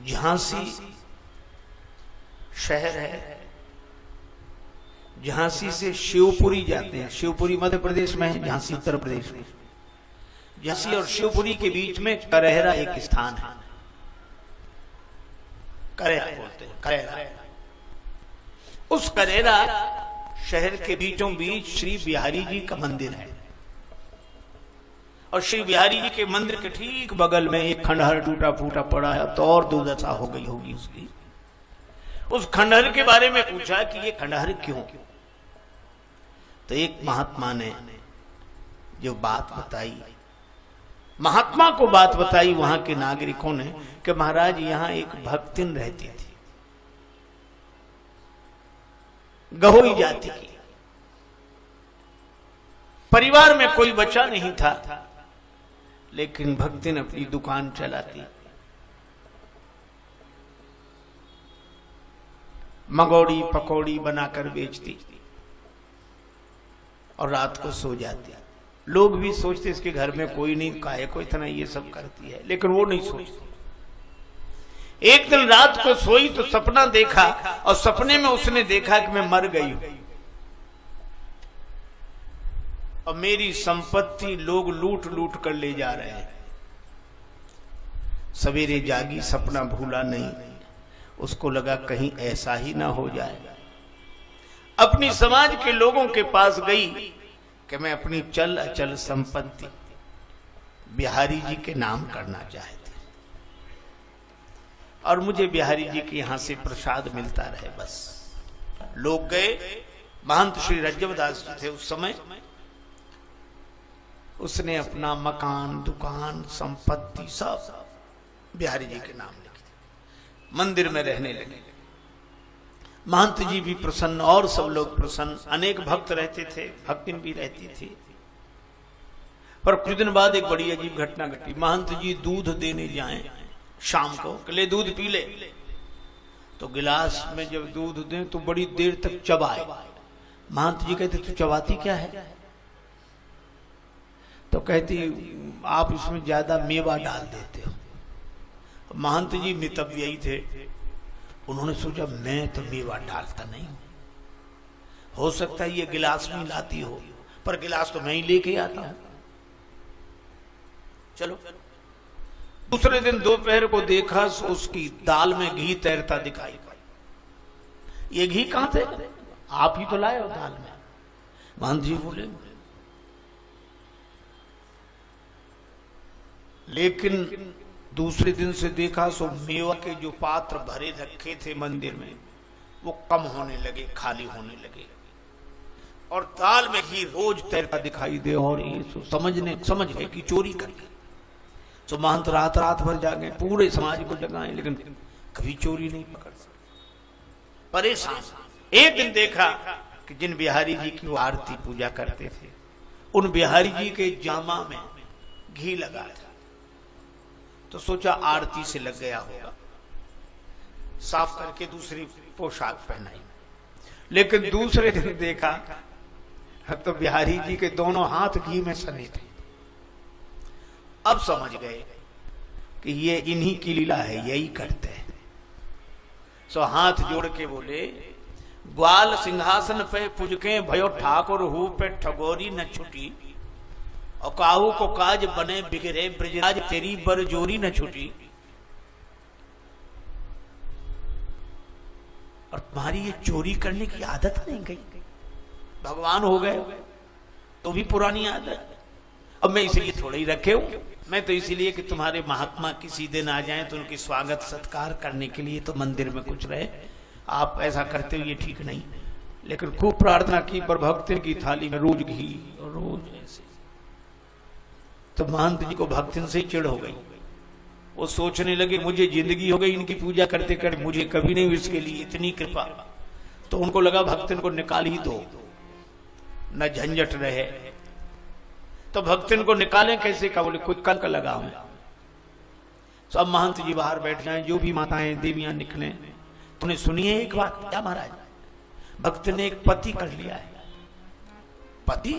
झांसी शहर है, झांसी से शिवपुरी जाते हैं। शिवपुरी मध्य प्रदेश में है, झांसी उत्तर प्रदेश में। झांसी और शिवपुरी के बीच में करहरा एक स्थान है, करहरा बोलते हैं, करहरा। उस करहरा शहर के बीचों बीच श्री बिहारी जी का मंदिर है, और श्री बिहारी जी के मंदिर के ठीक बगल में एक खंडहर टूटा फूटा पड़ा है, तो और दुर्दशा हो गई होगी उसकी। उस खंडहर के बारे में पूछा कि ये खंडहर क्यों? तो एक महात्मा ने जो बात बताई, महात्मा को बात बताई वहां के नागरिकों ने, कि महाराज यहां एक भक्तिन रहती थी, गहोई जाति की, परिवार में कोई बच्चा नहीं था, लेकिन भक्तिन अपनी दुकान चलाती, मंगोड़ी पकौड़ी बनाकर बेचती और रात को सो जाती। लोग भी सोचते इसके घर में कोई नहीं, काहे को इतना ये सब करती है, लेकिन वो नहीं सोचती। एक दिन रात को सोई तो सपना देखा, और सपने में उसने देखा कि मैं मर गई हूं और मेरी संपत्ति लोग लूट लूट कर ले जा रहे हैं। सवेरे जागी, सपना भूला नहीं, उसको लगा कहीं ऐसा ही ना हो जाए। अपनी समाज के लोगों के पास गई कि मैं अपनी चल अचल संपत्ति बिहारी जी के नाम करना चाहती, और मुझे बिहारी जी के यहां से प्रसाद मिलता रहे बस। लोग गए, महंत श्री रज्जवदास जी थे उस समय, उसने अपना मकान दुकान संपत्ति सब बिहारी जी के नाम लिखी, मंदिर में रहने लगे। महंत जी भी प्रसन्न और सब लोग प्रसन्न, अनेक भक्त रहते थे, भक्तिन भी रहती थी। पर कुछ दिन बाद एक बड़ी अजीब घटना घटी। महंत जी दूध देने जाएं शाम को, ले दूध पी ले, तो गिलास में जब दूध दें तो बड़ी देर तक चबाए। महंत जी कहते तू चबाती क्या है? तो कहती आप इसमें ज्यादा मेवा डाल देते हो। महंत जी मितव्ययी थे, उन्होंने सोचा मैं तो मेवा डालता नहीं, हो सकता है ये गिलास में लाती हो, पर गिलास तो मैं ही लेके आता हूं। चलो, दूसरे दिन दोपहर को देखा उसकी दाल में घी तैरता दिखाई। ये घी कहां थे? आप ही तो लाए हो दाल में। महंत जी बोले, लेकिन दूसरे दिन से देखा सो मेवा के जो पात्र भरे रखे थे मंदिर में वो कम होने लगे, खाली होने लगे, और दाल में घी रोज तैरता दिखाई दे। और ये समझ गए कि चोरी कर ली। तो महंत रात रात भर जागे, पूरे समाज को जगाए, लेकिन कभी चोरी नहीं पकड़ सके, परेशान। एक दिन देखा कि जिन बिहारी जी की वो आरती पूजा करते थे, उन बिहारी जी के जामा में घी लगा था, तो सोचा आरती से लग गया होगा, साफ करके दूसरी पोशाक पहनाई। लेकिन दूसरे दिन देखा तो बिहारी जी के दोनों हाथ घी में सने थे। अब समझ गए कि ये इन्हीं की लीला है, यही करते हैं। सो हाथ जोड़ के बोले, ग्वाल सिंहासन पे पुजके भयो ठाकुर हूं पे ठगोरी न छुटी, और काहू को काज बने बिगड़े ब्रजराज तेरी बरजोरी न छुटी। और तुम्हारी ये चोरी करने की आदत नहीं गई, भगवान हो गए तो भी पुरानी आदत। अब मैं इसलिए थोड़ा ही रखे हूं, मैं तो इसीलिए कि तुम्हारे महात्मा किसी दिन आ जाएं तो उनकी स्वागत सत्कार करने के लिए तो मंदिर में कुछ रहे। आप ऐसा करते हो ये ठीक नहीं। लेकिन खूब प्रार्थना की, पर भक्ति की थाली में रोज घी और रोज ऐसे। तो महंत जी को भक्तिन से ही चिढ़ हो गई। वो सोचने लगे मुझे जिंदगी हो गई इनकी पूजा करते करते, मुझे कभी नहीं इसके लिए इतनी कृपा। तो उनको लगा भक्तिन को निकाल ही दो, न झंझट रहे। तो भक्तिन को निकालें कैसे का? बोले कोई कल का लगा मैं। तो अब महंत जी बाहर बैठ जाए, जो भी माताएं देवियां निकले। तुमने सुनिए एक बात? क्या महाराज? भक्त ने एक पति कर लिया है। पति?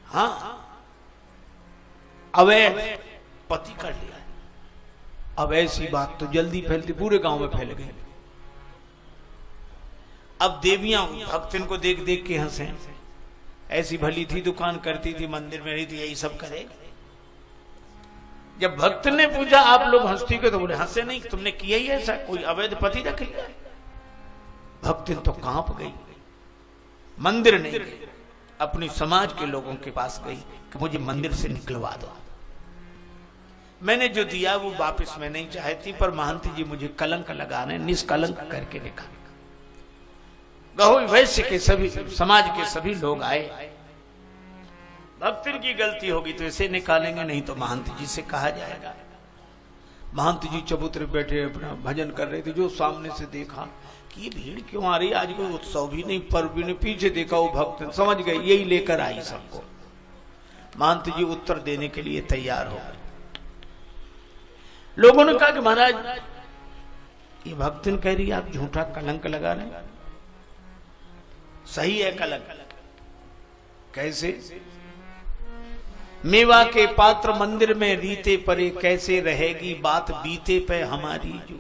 हाँ, अवैध पति कर लिया है। अब ऐसी बात तो जल्दी फैलती, पूरे गांव में फैल गई। अब देवियां भक्तिन को देख देख के हंसे, ऐसी भली थी, दुकान करती थी, मंदिर में रही थी, यही सब करेगा। जब भक्त ने पूछा आप लोग हंसती क्यों, तो बोले हंसे नहीं, तुमने किया ही ऐसा, कोई अवैध पति रख लिया। भक्तिन तो कांप गई, मंदिर नहीं गई, अपनी समाज के लोगों के पास गई कि मुझे मंदिर से निकलवा दो, मैंने जो दिया वो वापस मैं नहीं चाहती, पर महंत जी मुझे कलंक लगाने, निष्कलंक करके निकाल। गहो वैश्य के सभी समाज के सभी लोग आए, भक्तिन की गलती होगी तो इसे निकालेंगे, नहीं तो महंत जी से कहा जाएगा। महंत जी चबूतरे बैठे अपना भजन कर रहे थे, जो सामने से देखा कि ये भीड़ क्यों आ रही, आज कोई उत्सव भी नहीं, पर्व भी नहीं, पीछे देखा वो भक्त समझ गए यही लेकर आई सबको। महंत जी उत्तर देने के लिए तैयार हो गए। लोगों ने कहा कि महाराज ये भक्तिन कह रही है आप झूठा कलंक लगा रहे, सही है कलंक, कैसे? मेवा के पात्र मंदिर में रीते परे, कैसे रहेगी बात बीते पे हमारी, जो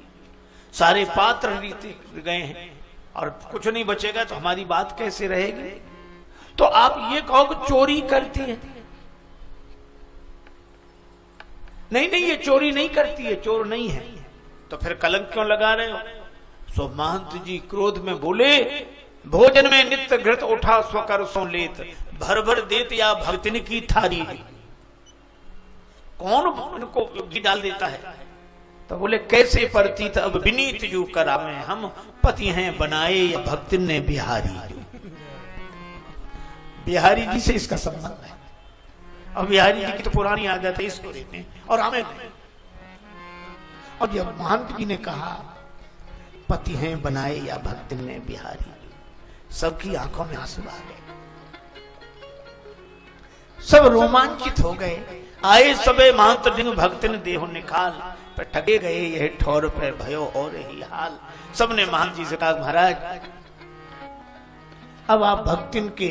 सारे पात्र रीते गए हैं और कुछ नहीं बचेगा तो हमारी बात कैसे रहेगी? तो आप ये कहो कि चोरी करती है, नहीं नहीं ये चोरी नहीं करती है, चोर नहीं है, तो फिर कलंक क्यों लगा रहे हो? सो महंत जी क्रोध में बोले, भोजन में नित्य घृत उठा स्वकर सो लेत, भर भर देत या भक्तिन की थारी, कौन उनको घी डाल देता है? तो बोले कैसे परतीत अब विनीत जू करा में, हम पति हैं बनाए या भक्तिन ने बिहारी। बिहारी जी से इसका संबंध है, और बिहारी जी की तो पुरानी आदत है इसको देते और हमें नहीं। और जब महंत जी ने कहा पति हैं बनाए या भक्तिन ने बिहारी, सबकी आंखों में आंसू आ गए, सब रोमांचित हो गए। आए सबे महंत डिंग भक्तिन देहो निकाल, पर ठगे गए यह ठौर पे भयो और ही हाल। सबने महंत जी से कहा महाराज अब आप भक्तिन के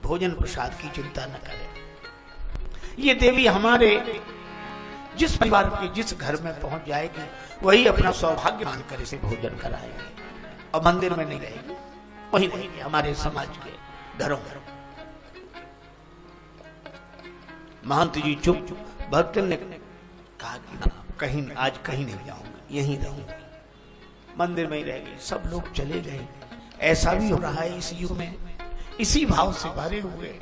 भोजन प्रसाद की चिंता न करें, ये देवी हमारे जिस परिवार के जिस घर में पहुंच जाएगी वही अपना सौभाग्य मानकर इसे भोजन कराएगी, और मंदिर में नहीं रहेगी, वही रहेगी हमारे समाज के घरों में। महंत जी चुप, भक्तन ने कहा कि कहीं आज कहीं नहीं जाऊंगी, यहीं रहूंगी, मंदिर में ही रहेगी। सब लोग चले गए। ऐसा भी हो रहा है इस युग में, इसी भाव से भरे हुए।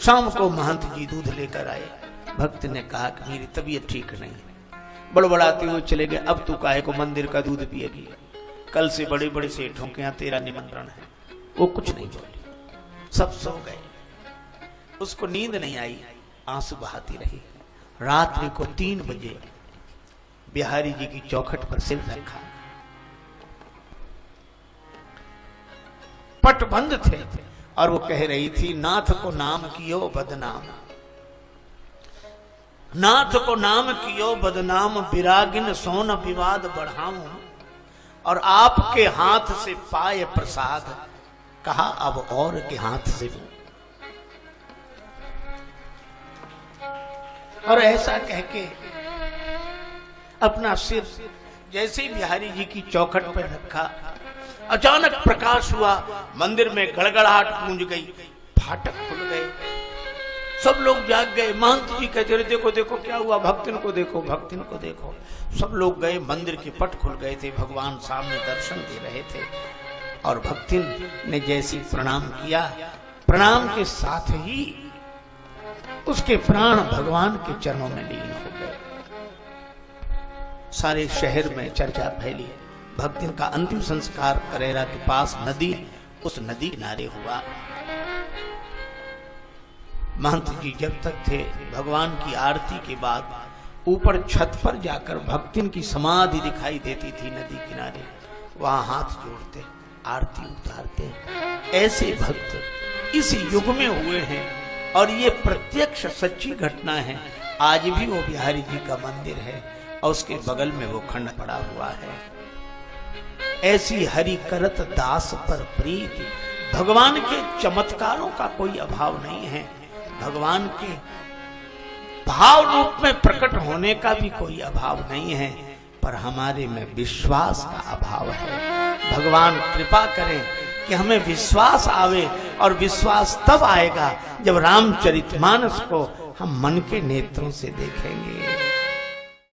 शाम को महंत जी दूध लेकर आए। भक्त ने कहा कि मेरी तबीयत ठीक नहीं है, बड़बड़ाते हुए चले गए। अब तू काहे को मंदिर का दूध पिएगी, कल से बड़े बड़े सेठों के यहाँ तेरा निमंत्रण है। वो कुछ नहीं बोली, सब सो गए। उसको नींद नहीं आई, आंसू बहाती रही। रात्रि को 3 बजे बिहारी जी की चौखट पर सिर रखा, पट बंद थे, और वो कह रही थी नाथ को नाम कियो बदनाम, नाथ को नाम कियो बदनाम, विरागिन सोन विवाद बढ़ाऊं, और आपके हाथ से पाए प्रसाद, कहा अब और के हाथ से। और ऐसा कह के अपना सिर जैसे ही बिहारी जी की चौखट पर रखा, अचानक प्रकाश हुआ, मंदिर में गड़गड़ाहट गूंज गई, फाटक खुल गए, सब लोग जाग गए। महंत जी कहते रहे देखो देखो क्या हुआ, भक्तिन को देखो, भक्तिन को देखो। सब लोग गए, मंदिर के पट खुल गए थे, भगवान सामने दर्शन दे रहे थे। और भक्तिन ने जैसी प्रणाम किया, प्रणाम के साथ ही उसके प्राण भगवान के चरणों में लीन हो गए। सारे शहर में चर्चा फैली। भक्तिन का अंतिम संस्कार करेरा के पास नदी, उस नदी किनारे हुआ। महंत जी जब तक थे, भगवान की आरती के बाद ऊपर छत पर जाकर भक्तिन की समाधि दिखाई देती थी नदी किनारे, वहां हाथ जोड़ते आरती उतारते। ऐसे भक्त इस युग में हुए हैं, और ये प्रत्यक्ष सच्ची घटना है। आज भी वो बिहारी जी का मंदिर है और उसके बगल में वो खंड पड़ा हुआ है। ऐसी हरि करत दास पर प्रीति, भगवान के चमत्कारों का कोई अभाव नहीं है। भगवान के भाव रूप में प्रकट होने का भी कोई अभाव नहीं है, पर हमारे में विश्वास का अभाव है। भगवान कृपा करें कि हमें विश्वास आवे, और विश्वास तब आएगा जब रामचरितमानस को हम मन के नेत्रों से देखेंगे।